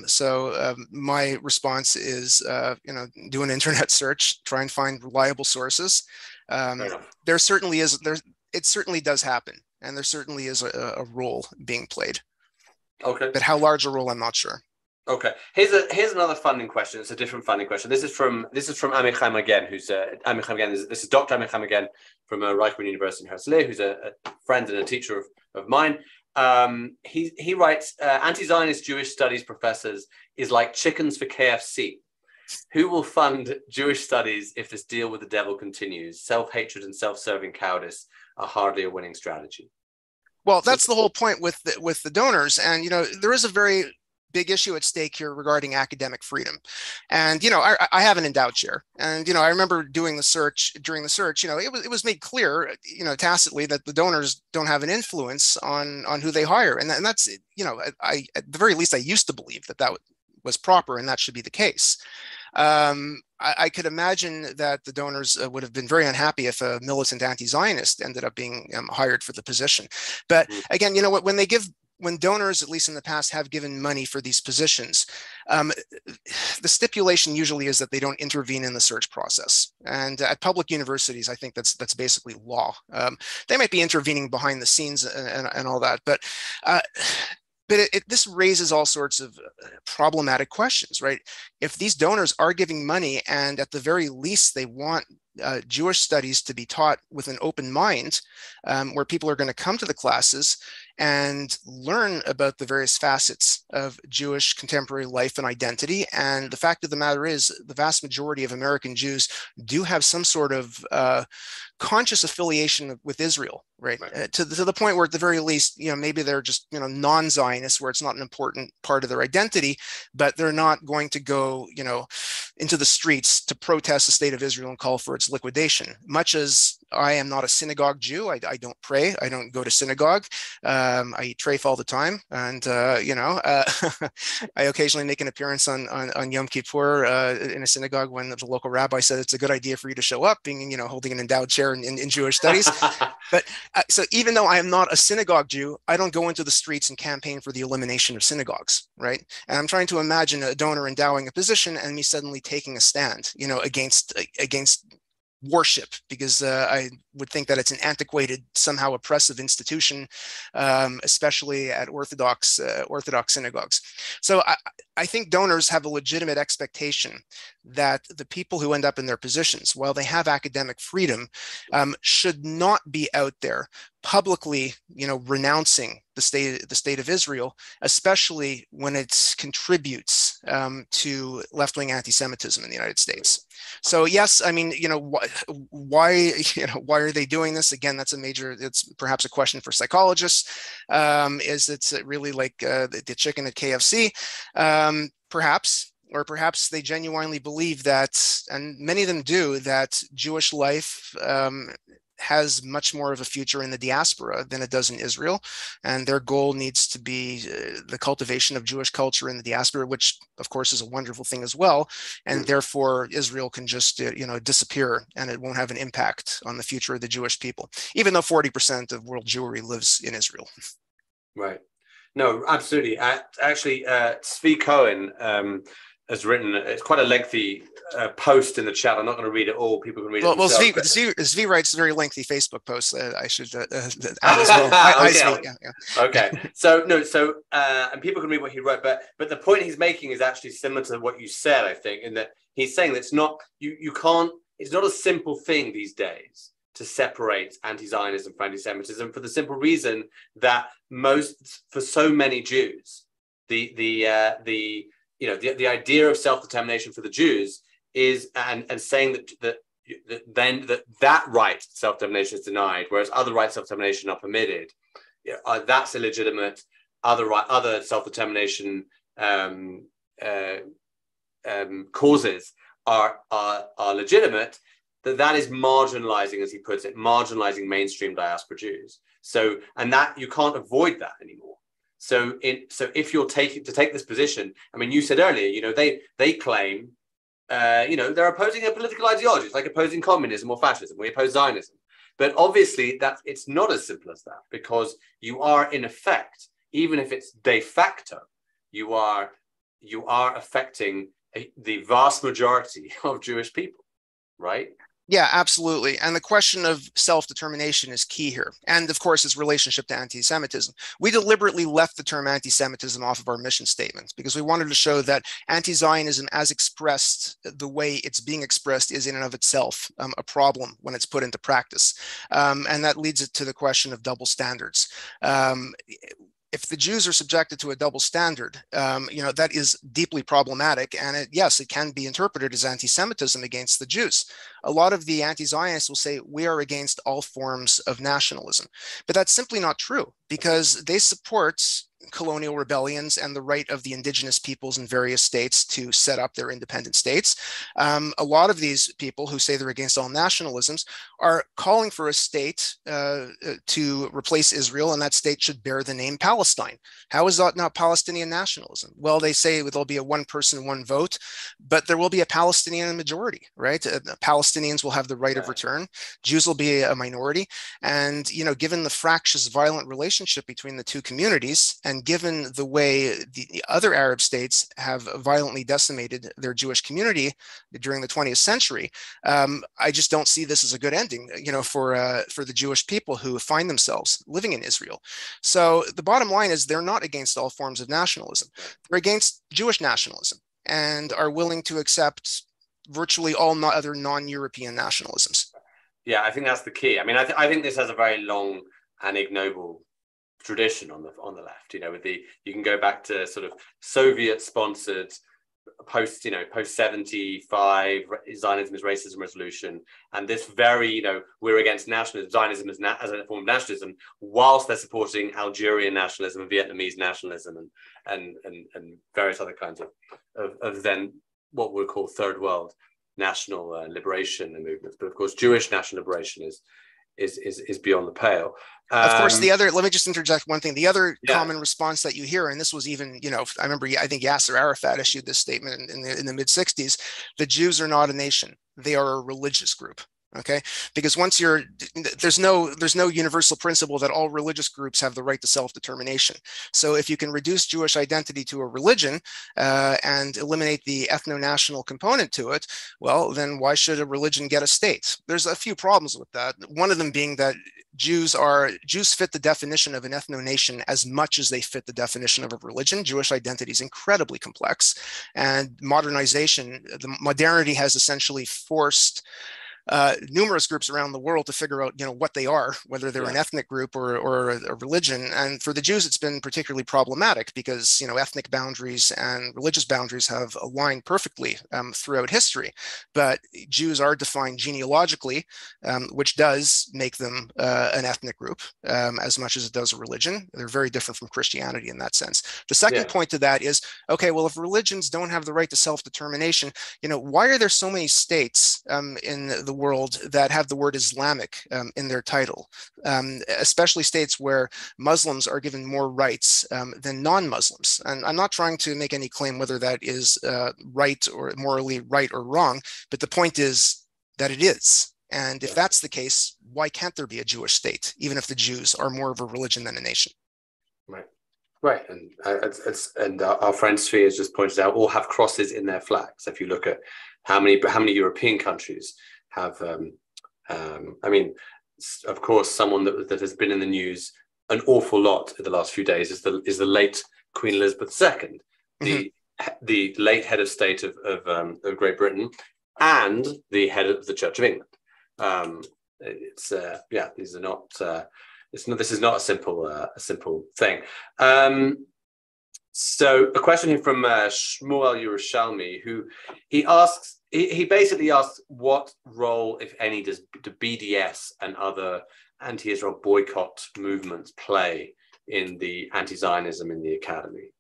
So my response is, do an internet search, try and find reliable sources. There certainly is, it certainly does happen, and there certainly is a role being played. Okay. But how large a role, I'm not sure. Okay. Here's another funding question. It's a different funding question. This is from Amichai Magen, who's Amichai Magen. This is Dr. Amichai Magen from Reichman University in Herzliya, who's a friend and a teacher of mine. He writes, anti-Zionist Jewish studies professors is like chickens for KFC. Who will fund Jewish studies if this deal with the devil continues? Self-hatred and self-serving cowardice are hardly a winning strategy. Well, that's the whole point with the donors. And, there is a very big issue at stake here regarding academic freedom. And, I have an endowed chair. And, I remember during the search, it was made clear, tacitly that the donors don't have an influence on who they hire. And that's, at the very least, I used to believe that was proper and that should be the case. I could imagine that the donors would have been very unhappy if a militant anti-Zionist ended up being hired for the position. But again, when donors, at least in the past, have given money for these positions, the stipulation usually is that they don't intervene in the search process. And at public universities, I think that's basically law. They might be intervening behind the scenes and all that, but this raises all sorts of problematic questions, right? If these donors are giving money and at the very least they want Jewish studies to be taught with an open mind, where people are going to come to the classes and learn about the various facets of Jewish contemporary life and identity. And the fact of the matter is, the vast majority of American Jews do have some sort of conscious affiliation with Israel, right? To the point where at the very least, maybe they're just, non-Zionists, where it's not an important part of their identity, but they're not going to go, into the streets to protest the state of Israel and call for its liquidation. Much as I am not a synagogue Jew, I don't pray, I don't go to synagogue. I eat treif all the time, and I occasionally make an appearance on Yom Kippur in a synagogue when the local rabbi said it's a good idea for you to show up, being holding an endowed chair in Jewish studies. But so even though I am not a synagogue Jew, I don't go into the streets and campaign for the elimination of synagogues, right? And I'm trying to imagine a donor endowing a position and me suddenly taking a stand, against worship, because I would think that it's an antiquated, somehow oppressive institution, especially at Orthodox synagogues. So I think donors have a legitimate expectation that the people who end up in their positions, while they have academic freedom, should not be out there publicly, renouncing the state of Israel, especially when it contributes to left-wing anti-Semitism in the United States. So yes, I mean, why are they doing this? Again, it's perhaps a question for psychologists. Is it's really like the chicken at KFC? Perhaps. Or perhaps they genuinely believe that, and many of them do, that Jewish life has much more of a future in the diaspora than it does in Israel. And their goal needs to be the cultivation of Jewish culture in the diaspora, which of course is a wonderful thing as well. And therefore Israel can just, disappear, and it won't have an impact on the future of the Jewish people, even though 40% of world Jewry lives in Israel. Right. No, absolutely. Actually, Zvi Cohen, has written, it's quite a lengthy post in the chat. I'm not going to read it all. People can read it themselves. Zvi writes very lengthy Facebook posts. I should add as well. Okay. Zvi, yeah. Okay. And people can read what he wrote, but the point he's making is actually similar to what you said, I think, in that he's saying that it's not, it's not a simple thing these days to separate anti-Zionism from anti-Semitism, for the simple reason that for so many Jews, the idea of self-determination for the Jews is, and saying that right to self-determination is denied, whereas other rights to self-determination are permitted. That's illegitimate. Other self-determination causes are legitimate. That is marginalizing, as he puts it, marginalizing mainstream diaspora Jews. So, and that you can't avoid that anymore. So if you're to take this position, I mean, you said earlier, they claim, they're opposing a political ideology. It's like opposing communism or fascism. We oppose Zionism. But obviously it's not as simple as that, because you are in effect, even if it's de facto, you are affecting the vast majority of Jewish people, right? Yeah, absolutely. And the question of self-determination is key here. And of course, its relationship to anti-Semitism. We deliberately left the term anti-Semitism off of our mission statement because we wanted to show that anti-Zionism, as expressed, the way it's being expressed, is in and of itself a problem when it's put into practice. And that leads it to the question of double standards. If the Jews are subjected to a double standard, that is deeply problematic. And yes, it can be interpreted as anti-Semitism against the Jews. A lot of the anti-Zionists will say we are against all forms of nationalism, but that's simply not true because they support colonial rebellions and the right of the indigenous peoples in various states to set up their independent states. A lot of these people who say they're against all nationalisms are calling for a state to replace Israel, and that state should bear the name Palestine. How is that not Palestinian nationalism? Well, they say there'll be a one person, one vote, but there will be a Palestinian majority, right? Palestinians will have the right of return. Jews will be a minority. And, given the fractious, violent relationship between the two communities, and given the way the other Arab states have violently decimated their Jewish community during the 20th century, I just don't see this as a good ending, for the Jewish people who find themselves living in Israel. So the bottom line is they're not against all forms of nationalism. They're against Jewish nationalism and are willing to accept virtually all other non-European nationalisms. Yeah, I think that's the key. I mean, I think this has a very long and ignoble tradition on the left. You can go back to sort of Soviet-sponsored post 75 Zionism is racism resolution, and this very we're against nationalism, Zionism as a form of nationalism, whilst they're supporting Algerian nationalism and Vietnamese nationalism and various other kinds of then what we'll call third world national liberation movements. But of course, Jewish national liberation is beyond the pale. Of course, let me just interject one thing. The other common response that you hear, and this was even, I remember, I think Yasser Arafat issued this statement in the mid 60s, the Jews are not a nation. They are a religious group. Okay, because there's no universal principle that all religious groups have the right to self-determination. So if you can reduce Jewish identity to a religion and eliminate the ethno-national component to it, well, then why should a religion get a state? There's a few problems with that. One of them being that Jews fit the definition of an ethno-nation as much as they fit the definition of a religion. Jewish identity is incredibly complex, and modernity has essentially forced numerous groups around the world to figure out, what they are, whether they're an ethnic group or a religion. And for the Jews, it's been particularly problematic because, ethnic boundaries and religious boundaries have aligned perfectly throughout history. But Jews are defined genealogically, which does make them an ethnic group as much as it does a religion. They're very different from Christianity in that sense. The second point to that is, okay, well, if religions don't have the right to self-determination, why are there so many states in the world that have the word Islamic in their title, especially states where Muslims are given more rights than non-Muslims? And I'm not trying to make any claim whether that is right or morally right or wrong, but the point is that it is. And if that's the case, why can't there be a Jewish state, even if the Jews are more of a religion than a nation? Right, and our friend Svi has just pointed out, all have crosses in their flags. If you look at how many European countries have, of course, someone that has been in the news an awful lot in the last few days is the late Queen Elizabeth II, the late head of state of Great Britain, and the head of the Church of England. These are not. This is not a simple thing. So a question here from Shmuel Yerushalmi, who he basically asks, what role, if any, does the BDS and other anti-Israel boycott movements play in the anti-Zionism in the academy?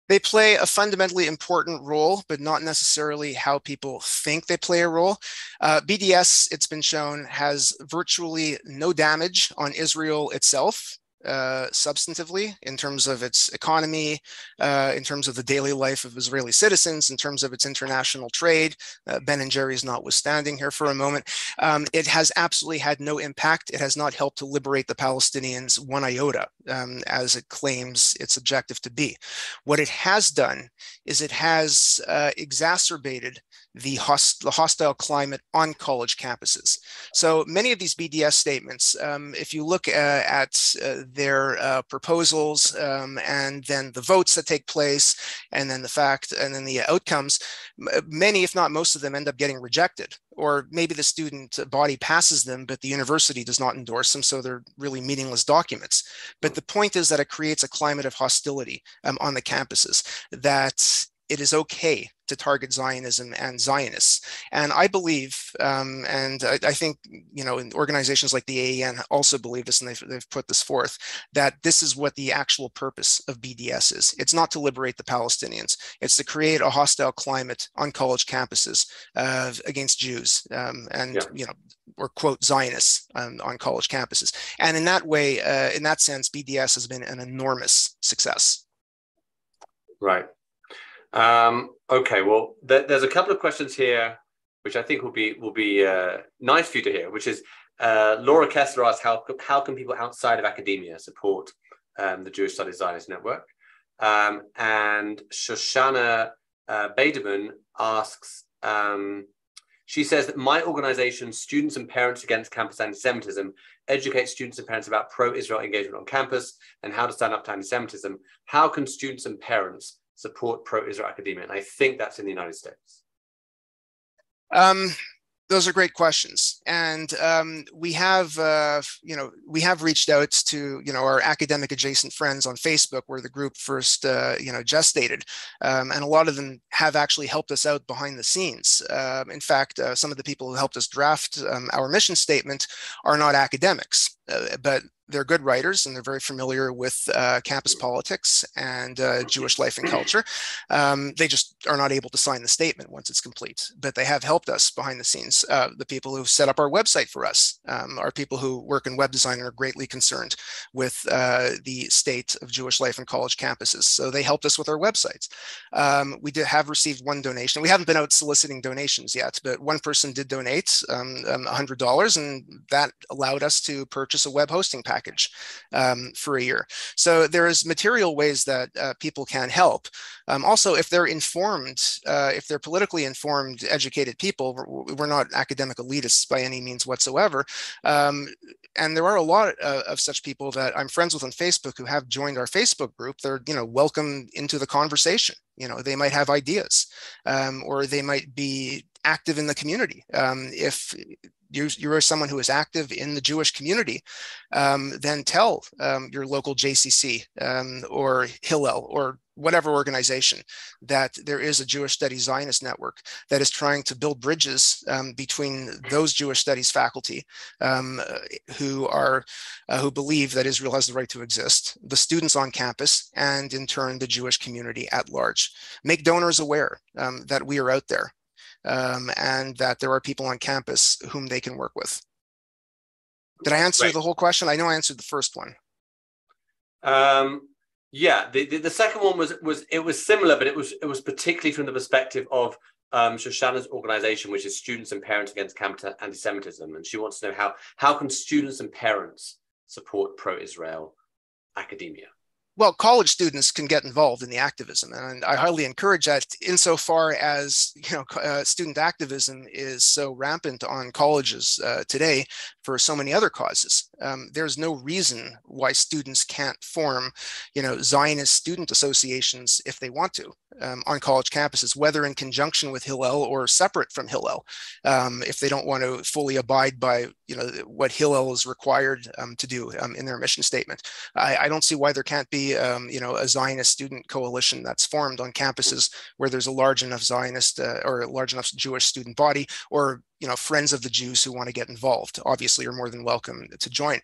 They play a fundamentally important role, but not necessarily how people think they play a role. BDS, it's been shown, has virtually no damage on Israel itself, substantively, in terms of its economy, in terms of the daily life of Israeli citizens, in terms of its international trade, Ben and Jerry's notwithstanding here for a moment. It has absolutely had no impact. It has not helped to liberate the Palestinians one iota, as it claims its objective to be. What it has done is it has exacerbated the hostile climate on college campuses. So many of these BDS statements, if you look at their proposals and then the votes that take place, and then the outcomes, many, if not most of them, end up getting rejected. Or maybe the student body passes them, but the university does not endorse them, so they're really meaningless documents. But the point is that it creates a climate of hostility on the campuses, that it is okay to target Zionism and Zionists. And I believe, and I think, in organizations like the AEN also believe this, and they've put this forth, that this is what the actual purpose of BDS is. It's not to liberate the Palestinians. It's to create a hostile climate on college campuses against Jews or quote Zionists on college campuses. And in that way, in that sense, BDS has been an enormous success. Right. Okay, well, there's a couple of questions here, which I think will be nice for you to hear, which is Laura Kessler asks, how can people outside of academia support the Jewish Studies Zionist Network? And Shoshana Baderman asks, she says that my organization, Students and Parents Against Campus Anti-Semitism, educates students and parents about pro-Israel engagement on campus and how to stand up to anti-Semitism. How can students and parents support pro-Israel academia? And I think that's in the United States. Those are great questions, and we have reached out to our academic adjacent friends on Facebook, where the group first gestated, and a lot of them have actually helped us out behind the scenes. In fact, some of the people who helped us draft our mission statement are not academics, but they're good writers, and they're very familiar with campus politics and Jewish life and culture. They just are not able to sign the statement once it's complete, but they have helped us behind the scenes. The people who set up our website for us are people who work in web design and are greatly concerned with the state of Jewish life in college campuses. So they helped us with our websites. We have received one donation. We haven't been out soliciting donations yet, but one person did donate $100, and that allowed us to purchase a web hosting package for a year. So there is material ways that people can help. Also, if they're informed, if they're politically informed, educated people, we're not academic elitists by any means whatsoever. And there are a lot of such people that I'm friends with on Facebook who have joined our Facebook group. They're, welcome into the conversation. They might have ideas, or they might be active in the community. If you're someone who is active in the Jewish community, then tell your local JCC or Hillel or whatever organization that there is a Jewish Studies Zionist Network that is trying to build bridges between those Jewish studies faculty who believe that Israel has the right to exist, the students on campus, and in turn the Jewish community at large. Make donors aware that we are out there. And that there are people on campus whom they can work with. Did I answer the whole question? I know I answered the first one. Yeah, the second one was similar, but it was particularly from the perspective of Shoshana's organization, which is Students and Parents Against Campus Anti-Semitism, and she wants to know how can students and parents support pro-Israel academia? Well, college students can get involved in the activism, and I highly encourage that. Insofar as student activism is so rampant on colleges today for so many other causes, there's no reason why students can't form, Zionist student associations if they want to on college campuses, whether in conjunction with Hillel or separate from Hillel, if they don't want to fully abide by what Hillel is required to do in their mission statement. I don't see why there can't be a Zionist student coalition that's formed on campuses where there's a large enough Zionist or a large enough Jewish student body, or friends of the Jews who want to get involved, obviously are more than welcome to join.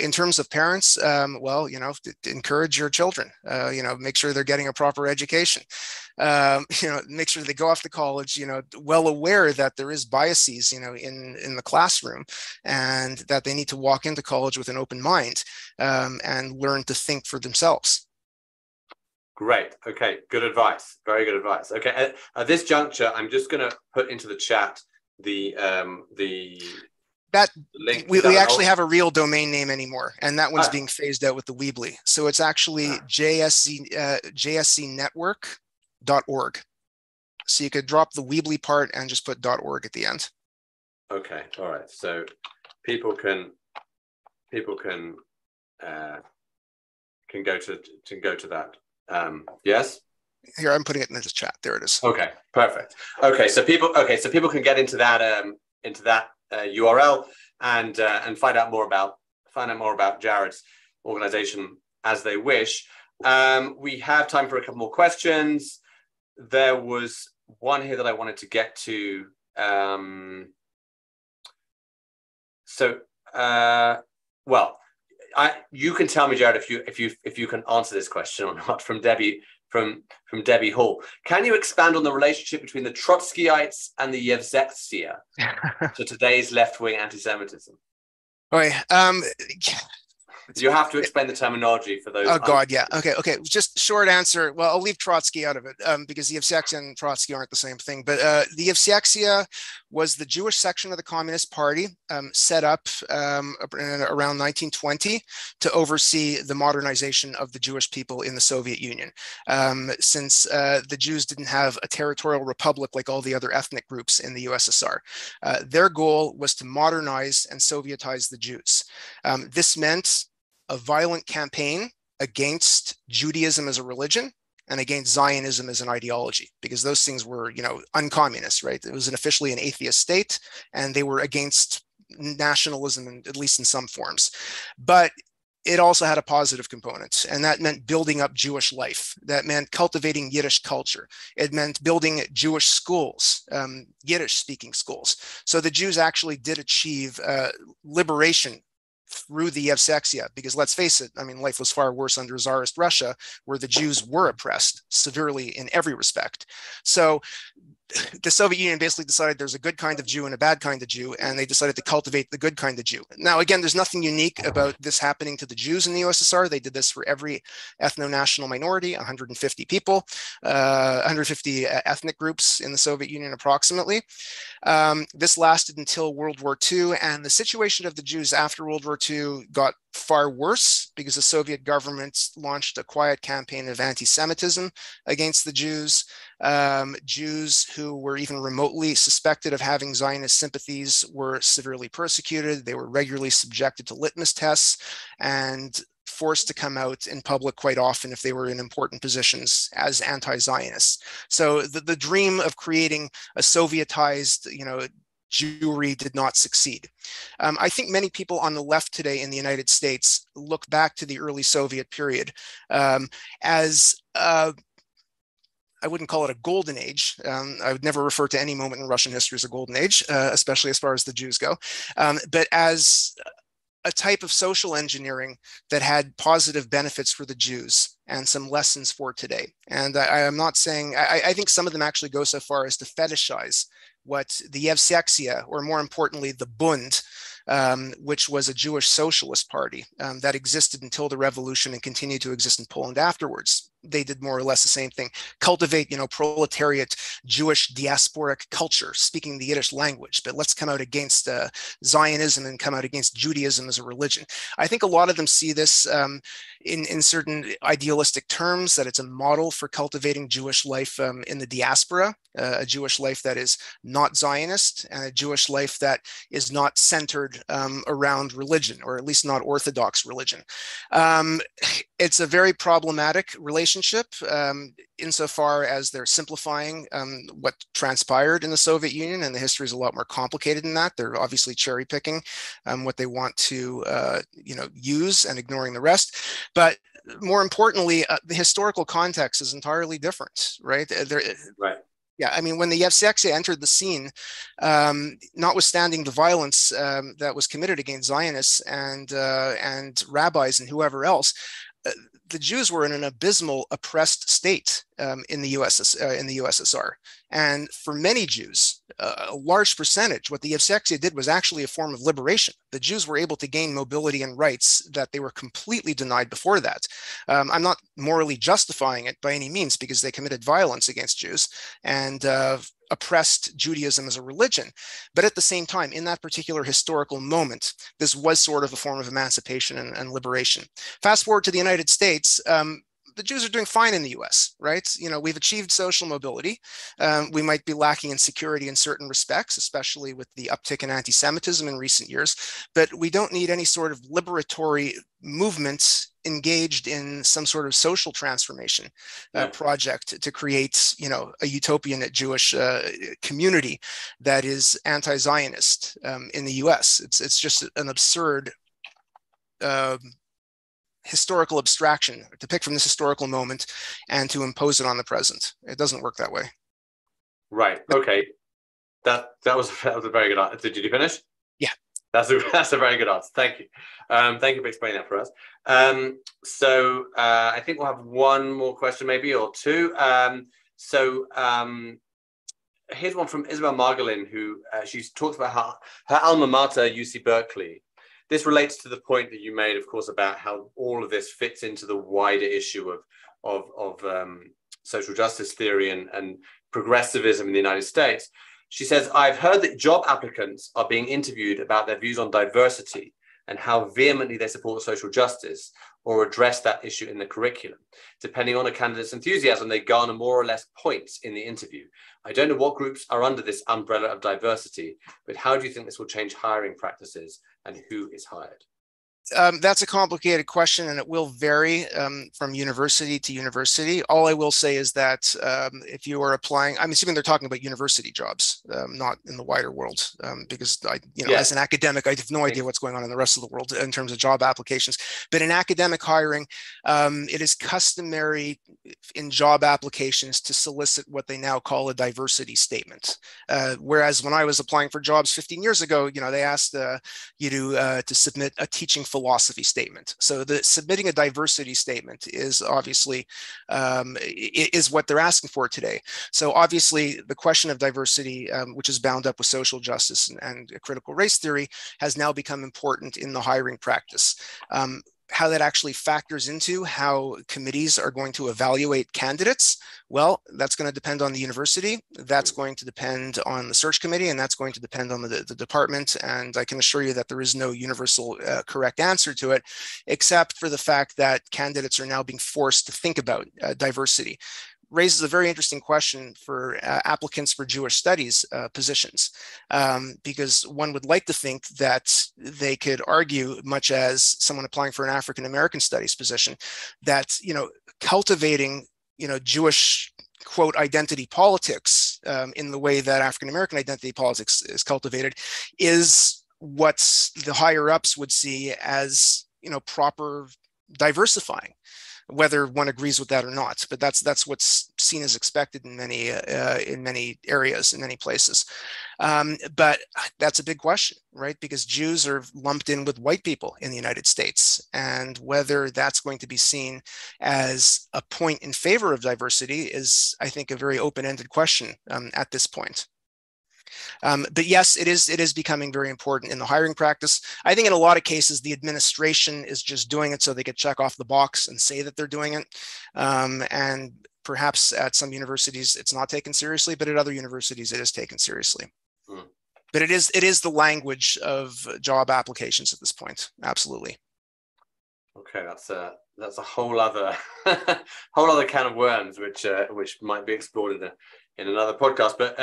In terms of parents, encourage your children, make sure they're getting a proper education, make sure they go off to college, well aware that there is biases, in the classroom, and that they need to walk into college with an open mind and learn to think for themselves. Great. Okay. Good advice. Very good advice. Okay. At this juncture, I'm just going to put into the chat the link. We actually have a real domain name anymore, and that one's being phased out with the Weebly. So it's actually JSZN, JSZNetwork.org. So you could drop the Weebly part and just put .org at the end. Okay, all right. So people can go to that. Yes. Here, I'm putting it in the chat. There it is. Okay, perfect. Okay, so people can get into that URL and find out more about Jarrod's organization as they wish. We have time for a couple more questions. There was one here that I wanted to get to. You can tell me, Jarrod, if you can answer this question or not, from Debbie Hall. Can you expand on the relationship between the Trotskyites and the Yevsektsiya to today's left-wing anti-Semitism? Okay. You have to explain the terminology for those. Oh God, yeah. Okay. Just short answer. Well, I'll leave Trotsky out of it because the Yevsektsiya and Trotsky aren't the same thing. But the Yevsektsiya was the Jewish section of the Communist Party set up around 1920 to oversee the modernization of the Jewish people in the Soviet Union. Since the Jews didn't have a territorial republic like all the other ethnic groups in the USSR, their goal was to modernize and Sovietize the Jews. This meant a violent campaign against Judaism as a religion and against Zionism as an ideology, because those things were, uncommunist, right? It was officially an atheist state, and they were against nationalism, at least in some forms. But it also had a positive component, and that meant building up Jewish life. That meant cultivating Yiddish culture. It meant building Jewish schools, Yiddish-speaking schools. So the Jews actually did achieve liberation through the Yevsektsiya, because let's face it, life was far worse under Tsarist Russia, where the Jews were oppressed severely in every respect. So the Soviet Union basically decided there's a good kind of Jew and a bad kind of Jew, and they decided to cultivate the good kind of Jew. Now, again, there's nothing unique about this happening to the Jews in the USSR. They did this for every ethno-national minority, 150 people, 150 ethnic groups in the Soviet Union approximately. This lasted until World War II, and the situation of the Jews after World War II got far worse because the Soviet government launched a quiet campaign of anti-Semitism against the Jews. Jews who were even remotely suspected of having Zionist sympathies were severely persecuted. They were regularly subjected to litmus tests and forced to come out in public quite often if they were in important positions as anti-Zionists. So the dream of creating a Sovietized, Jewry did not succeed. I think many people on the left today in the United States look back to the early Soviet period as I wouldn't call it a golden age. I would never refer to any moment in Russian history as a golden age, especially as far as the Jews go, but as a type of social engineering that had positive benefits for the Jews and some lessons for today. And I am not saying, I think some of them actually go so far as to fetishize what the Yevsektsiya, or more importantly, the Bund, which was a Jewish socialist party that existed until the revolution and continued to exist in Poland afterwards. They did more or less the same thing, cultivate, proletariat Jewish diasporic culture, speaking the Yiddish language, but let's come out against Zionism and come out against Judaism as a religion. I think a lot of them see this in certain idealistic terms, that it's a model for cultivating Jewish life in the diaspora, a Jewish life that is not Zionist, and a Jewish life that is not centered around religion, or at least not Orthodox religion. It's a very problematic relationship insofar as they're simplifying what transpired in the Soviet Union, and the history is a lot more complicated than that. They're obviously cherry picking what they want to use and ignoring the rest. But more importantly, the historical context is entirely different, right? Right. Yeah, when the Yevsektsiya entered the scene, notwithstanding the violence that was committed against Zionists and rabbis and whoever else, the Jews were in an abysmal, oppressed state in the USSR. And for many Jews, a large percentage, what the Yevsektsiya did was actually a form of liberation. The Jews were able to gain mobility and rights that they were completely denied before that. I'm not morally justifying it by any means, because they committed violence against Jews and oppressed Judaism as a religion. But at the same time, in that particular historical moment, this was sort of a form of emancipation and liberation. Fast forward to the United States, the Jews are doing fine in the US, right? You know, we've achieved social mobility. We might be lacking in security in certain respects, especially with the uptick in anti-Semitism in recent years, but we don't need any sort of liberatory movements engaged in some sort of social transformation project to create, you know, a utopian Jewish community that is anti-Zionist in the US. It's just an absurd historical abstraction to pick from this historical moment and to impose it on the present. It doesn't work that way. Right. Okay. That was a very good answer. Did you finish? Yeah. That's a very good answer. Thank you. Thank you for explaining that for us. So I think we'll have one more question, maybe, or two. Here's one from Isabel Margolin, who she's talked about how her alma mater, UC Berkeley. This relates to the point that you made, of course, about how all of this fits into the wider issue of social justice theory and progressivism in the United States. She says, I've heard that job applicants are being interviewed about their views on diversity and how vehemently they support social justice or address that issue in the curriculum. Depending on a candidate's enthusiasm, they garner more or less points in the interview. I don't know what groups are under this umbrella of diversity, but how do you think this will change hiring practices and who is hired? That's a complicated question, and it will vary from university to university. All I will say is that if you are applying, I'm assuming they're talking about university jobs, not in the wider world, because as an academic, I have no idea what's going on in the rest of the world in terms of job applications. But in academic hiring, it is customary in job applications to solicit what they now call a diversity statement. Whereas when I was applying for jobs 15 years ago, they asked you to submit a teaching philosophy statement. So submitting a diversity statement is obviously is what they're asking for today. So obviously the question of diversity, which is bound up with social justice and critical race theory, has now become important in the hiring practice. How that actually factors into how committees are going to evaluate candidates, well, that's going to depend on the university, that's going to depend on the search committee, and that's going to depend on the department. And I can assure you that there is no universal correct answer to it, except for the fact that candidates are now being forced to think about diversity. Raises a very interesting question for applicants for Jewish studies positions, because one would like to think that they could argue, much as someone applying for an African American studies position, that cultivating Jewish quote identity politics in the way that African American identity politics is cultivated is what the higher ups would see as proper diversifying, whether one agrees with that or not. But that's what's seen as expected in many areas, in many places. But that's a big question, right? Because Jews are lumped in with white people in the United States, and whether that's going to be seen as a point in favor of diversity is, I think, a very open-ended question at this point. But yes, it is becoming very important in the hiring practice. I think in a lot of cases, the administration is just doing it so they could check off the box and say that they're doing it. And perhaps at some universities, it's not taken seriously, but at other universities, it is taken seriously. But it is the language of job applications at this point. Absolutely. Okay, that's a whole other whole other can of worms, which might be explored in another podcast. But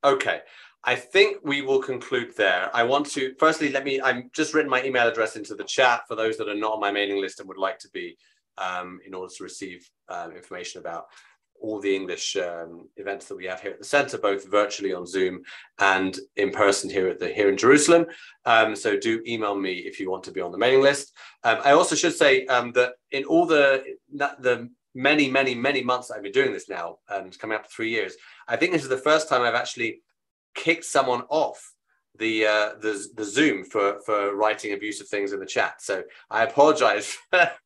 okay, I think we will conclude there. I want to, firstly, I've just written my email address into the chat for those that are not on my mailing list and would like to be, in order to receive information about all the English events that we have here at the center, both virtually on Zoom and in person here in Jerusalem. So do email me if you want to be on the mailing list. I also should say that in all the many months that I've been doing this now, it's coming up to 3 years, I think this is the first time I've actually kicked someone off the Zoom for writing abusive things in the chat. So I apologize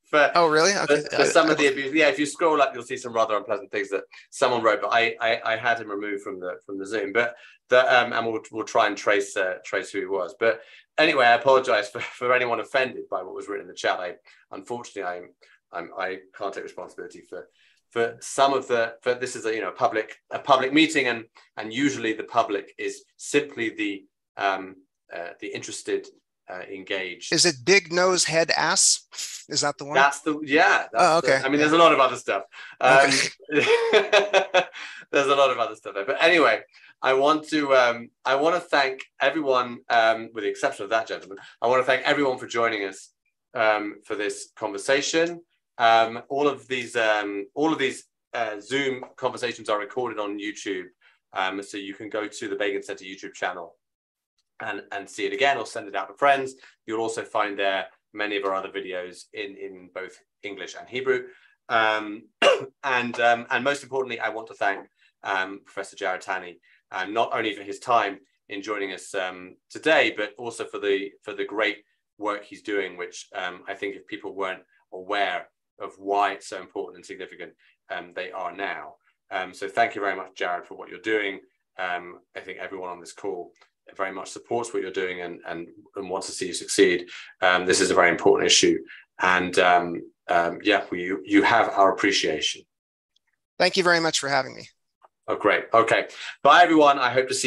for oh really? Okay. for some of the abuse. Yeah, if you scroll up, you'll see some rather unpleasant things that someone wrote, but I had him removed from the Zoom. But and we'll try and trace who he was. But anyway, I apologize for anyone offended by what was written in the chat. Unfortunately I can't take responsibility for some of this is a public meeting, and usually the public is simply the interested engaged. Is it big nose, head, ass? Is that the one? That's the, yeah. That's okay. I mean, there's a lot of other stuff. Okay. There's a lot of other stuff there. But anyway, I want to thank everyone, with the exception of that gentleman. I want to thank everyone for joining us for this conversation. All of these Zoom conversations are recorded on YouTube, so you can go to the Begin Center YouTube channel and see it again, or send it out to friends. You'll also find there many of our other videos in both English and Hebrew. And most importantly, I want to thank Professor Jarrod Tanny, not only for his time in joining us today, but also for the great work he's doing, which I think if people weren't aware of why it's so important and significant, they are now. So thank you very much, Jarrod, for what you're doing. I think everyone on this call very much supports what you're doing and wants to see you succeed. This is a very important issue, and yeah, you have our appreciation. Thank you very much for having me. Oh, great. Okay. Bye, everyone. I hope to see you